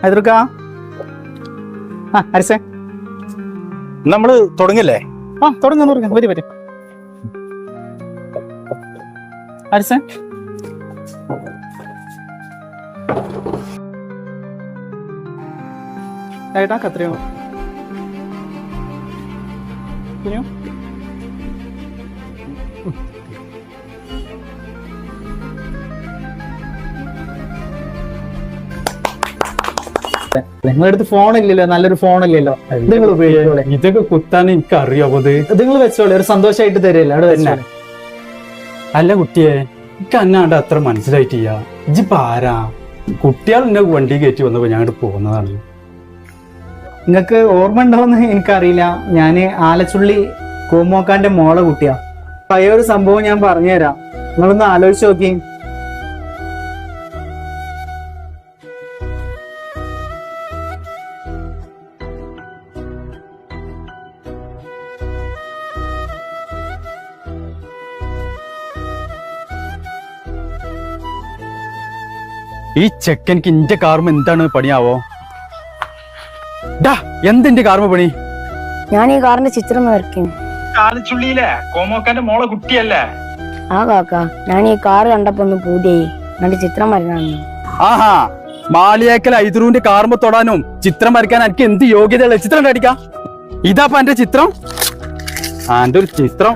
എതിർക്ക അരിസേ നമ്മള് തുടങ്ങില്ലേ? തുടങ്ങാൻ വരും വരും. അരിസേ ഏട്ടാ കത്രയോ കുഞ്ഞു നിങ്ങളുടെ അടുത്ത് ഫോണില്ലല്ലോ, നല്ലൊരു ഫോണില്ലല്ലോ, നിങ്ങൾ ഉപയോഗിച്ചോളെ. ഇതൊക്കെ കുത്താൻ എനിക്ക് അറിയാവോ? നിങ്ങൾ വെച്ചോളെ, ഒരു സന്തോഷമായിട്ട് തരില്ല അവിടെ വെച്ചോളെ. അല്ല കുട്ടിയെ, എനിക്ക് അന്നാണ്ട് അത്ര മനസ്സിലായിട്ടില്ല. ഇജിപ്പോ ആരാ? കുട്ടികൾ എന്നെ വണ്ടി കയറ്റി വന്നപ്പോ ഞാൻ പോകുന്നതാണ്. നിങ്ങക്ക് ഓർമ്മ ഉണ്ടോന്ന് എനിക്കറിയില്ല. ഞാന് ആലച്ചുള്ളി കോമോക്കാന്റെ മോളെ കുട്ടിയാ. പഴയ ഒരു സംഭവം ഞാൻ പറഞ്ഞുതരാം, നിങ്ങളൊന്ന് ആലോചിച്ച് നോക്കി. ഈ ചെക്കൻക്ക് ഇന്റെ കാർമ എന്താണ് പണിയാവോ? എന്തിന്റെ കാർമ പണി? ഞാൻ ഈ കാറിന്റെ ചിത്രം വരയ്ക്കും. ആലച്ചുള്ളിയിലെ കോമോക്കാന്റെ മോളെ കുട്ടിയല്ലേ? ആ കാക്ക, ഞാൻ ഈ കാറ് കണ്ടപ്പോ ഒന്ന് പൂതിയായി, എന്നിട്ട് ചിത്രം വരയ്ക്കണം. ആഹാ, മാളിയേക്കൽ ഐദ്രൂന്റെ കാർമ തൊടാനും ചിത്രം വരയ്ക്കാൻ എനിക്ക് എന്ത് യോഗ്യതയുള്ള ചിത്രം അടിക്കാം? ഇതാപ്പ എന്റെ ചിത്രം. എന്റെ ഒരു ചിത്രം